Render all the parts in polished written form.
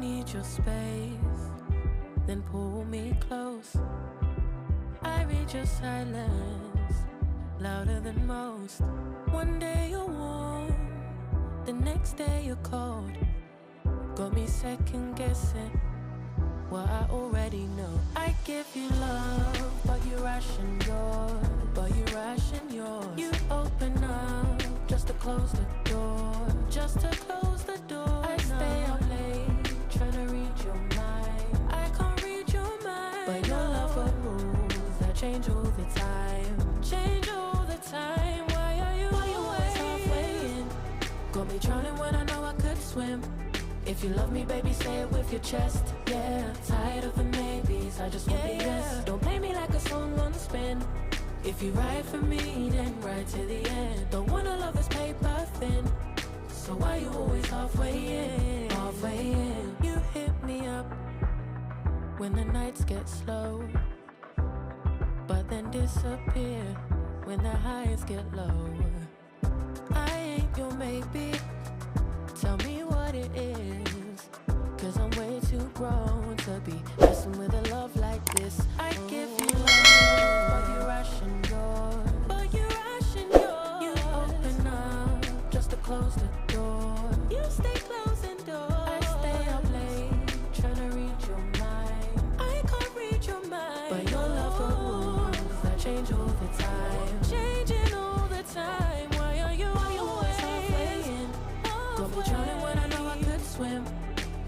need your space, then pull me close. I read your silence, louder than most. One day you're warm, the next day you're cold. Got me second guessing what I already know. I give you love, but you ration yours. You open up just to close the door. I stay up late, trying to read your mind. I can't read your mind, but your love got rules that change all the time. Why are you always halfway in? Got me drowning when I know I could swim. If you love me, baby, say it with your chest. Yeah, tired of the maybes, I just want the yes. Don't play me like a song on spin. If you ride for me, then ride to the end. Don't wanna love this paper thin. So why you always halfway in? You hit me up when the nights get slow, but then disappear when the highs get low. I ain't your maybe, tell me what it is, 'cause I'm way too grown to be messing with a love like this. I give you love, but you ration yours. You open up just to close the door. You stay closing doors. I stay up late, trying to read your mind. I can't read your mind, but your love got rules that change all the time. Changing all the time. Why are you always halfway in? Got me drowning when I know I could swim.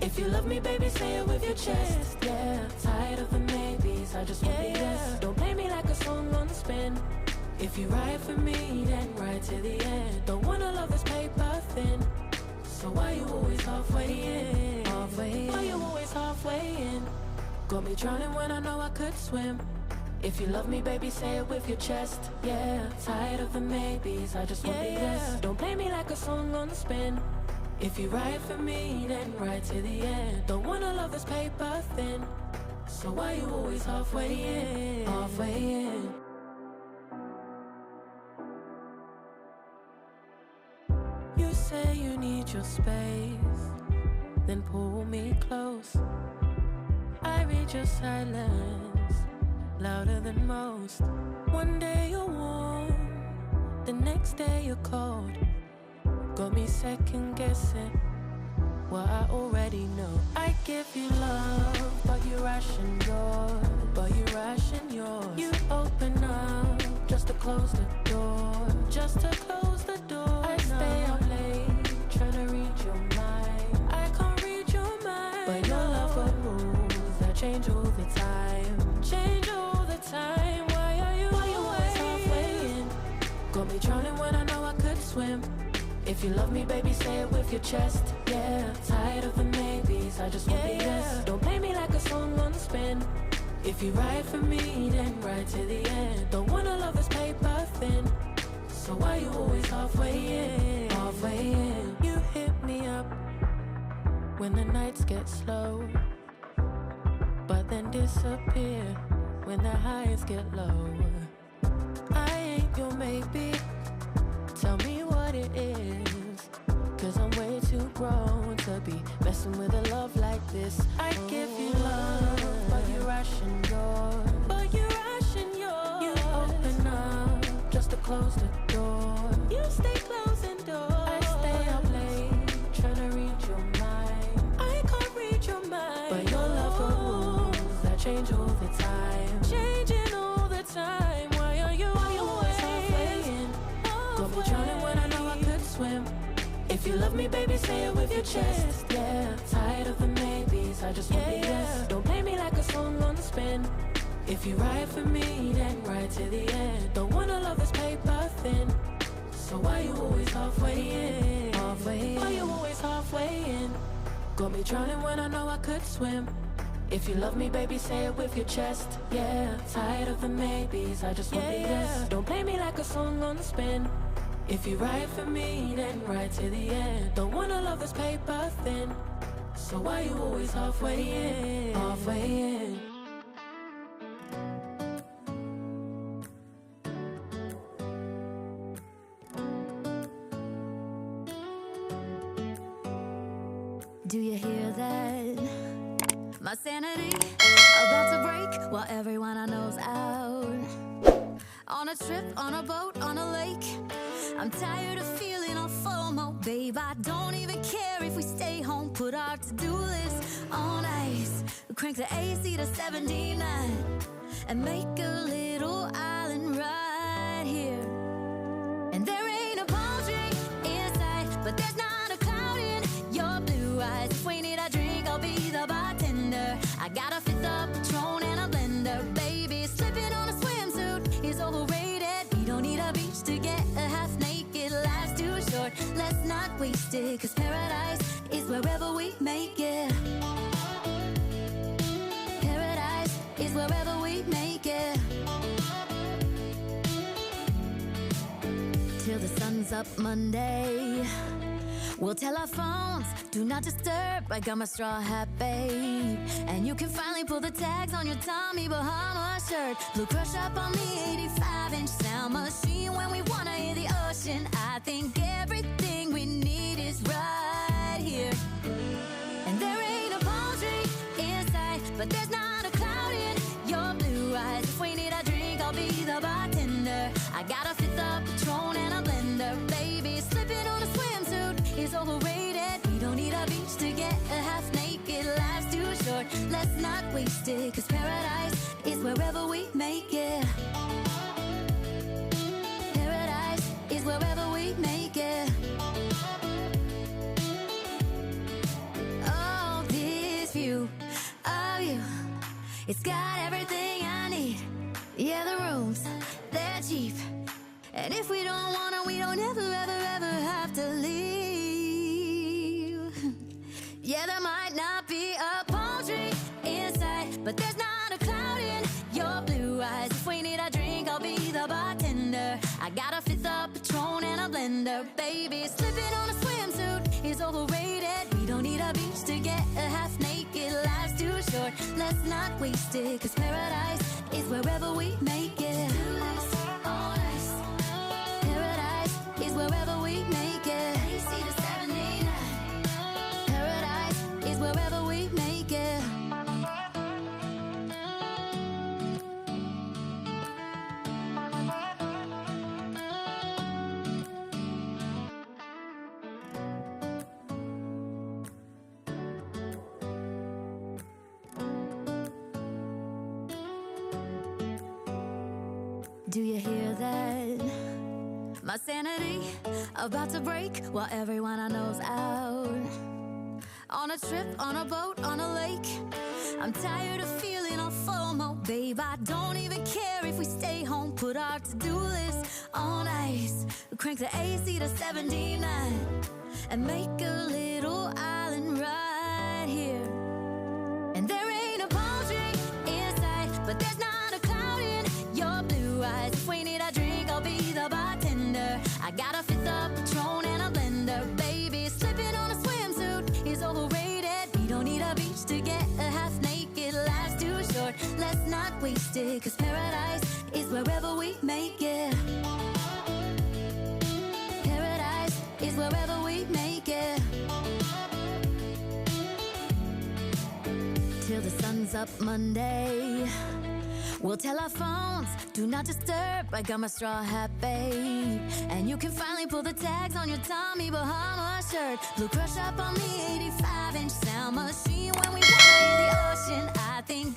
If you love me, baby, say it with your chest. Yeah, tired of the maybes, I just want the yes. Don't play me like a song on spin. If you ride for me, then ride to the end. Don't wanna love this paper thin. So why you always halfway in? Why you always halfway in? Got me drowning when I know I could swim. If you love me, baby, say it with your chest. Yeah, tired of the maybes, I just want the yes. Don't play me like a song on spin. If you ride for me, then ride to the end. Don't wanna love this paper thin. So why you always halfway in? You say you need your space, then pull me close. I read your silence, louder than most. One day you're warm, the next day you're cold. Got me second guessing what I already know. I give you love, but you ration yours. You open up just to close the door. I stay up late, trying to read your mind. I can't read your mind, but your love got rules that change all the time. Why are you always halfway in? Got me drowning when I know I could swim. If you love me, baby, say it with your chest. Yeah, tired of the maybes, I just want the yes. Don't play me like a song on spin. If you ride for me, then ride to the end. Don't wanna love this paper thin. So why you always halfway in? You hit me up when the nights get slow, but then disappear when the highs get low. I ain't your maybe, tell me what it is, 'cause I'm way too grown to be messing with a love like this. I give you love, but you ration yours. You open up just to close the door. You stay closing doors. I stay up late, trying to read your mind. I can't read your mind, but your love got rules that change all the time. Why are you always halfway in? Got me drowning when I know I could swim. If you love me, baby, say it with your chest. Yeah, tired of the maybes, I just want the yes. Don't play me like a song on spin. If you ride for me, then ride to the end. Don't wanna love this paper thin. So why you always halfway in? Why you always halfway in? Got me drowning when I know I could swim. If you love me, baby, say it with your chest. Yeah, tired of the maybes, I just want the yes. Don't play me like a song on spin. If you ride for me, then ride to the end. Don't wanna love this paper thin. So why you always halfway in? Do you hear that? My sanity about to break while everyone I know's out. On a trip, on a boat, on a lake. I'm tired of feeling on FOMO, babe. I don't even care if we stay home. Put our to-do list on ice. Crank the AC to 79 and make a little island right here. And there ain't a palm tree in sight, but there's not a cloud in your blue eyes. If we need a drink, I'll be the bartender. I got a fifth of Patron and a blender, baby. Slipping on a swimsuit is overrated. We don't need a beach to get a half naked. Life's too short, let's not waste it. Cause paradise is wherever we make it. Paradise is wherever we make it. Till the sun's up Monday, we'll tell our phones, do not disturb. I got my straw hat, babe. And you can finally pull the tags on your Tommy Bahama shirt. Blue crush up on the 85-inch sound machine. When we wanna hear the ocean, I think everything we need is right here. And there ain't a palm tree in sight, but there's not a cloud in your blue eyes. If we need a drink, I'll be the bartender. I got a fifth of Patron and a blender, baby. Slipping on a swimsuit is overrated. We don't need a beach to get a half naked. Life's too short, let's not waste it. Cause paradise is wherever we make it. Paradise is wherever we make it. Oh, this view of you, it's got everything I need. Yeah, the rooms, they're cheap. And if we don't wanna, we don't ever, ever, ever have to leave. Yeah, there might not be a palm tree in sight, but there's not a cloud in your blue eyes. If we need a drink, I'll be the bartender. I got a fifth of Patron and a blender, baby. Slipping on a swimsuit is overrated. We don't need a beach to get a half naked. Life's too short, let's not waste it. Cause paradise is wherever we make it. Paradise is wherever we make it. AC to 79. Paradise is wherever we make it. Do you hear that? My sanity about to break while everyone I know's out. On a trip, on a boat, on a lake. I'm tired of feeling on FOMO, babe. I don't even care if we stay home. Put our to-do list on ice. Crank the AC to 79 and make a little island right here. And there ain't a palm tree in sight, but there's not a cloud in your blue eyes. If we need a drink, I'll be the bartender. I got a fifth of Patron and a blender, baby. Slipping on a swimsuit is overrated. We don't need a beach to get a half naked. Life's too short, let's not waste it. Cause paradise is wherever we make it. Paradise is wherever we make it. Till the sun's up Monday, we'll tell our phones, do not disturb. I got my straw hat, babe. And you can finally pull the tags on your Tommy Bahama shirt. Blue crush up on the 85-inch sound machine. When we wanna hear the ocean, I think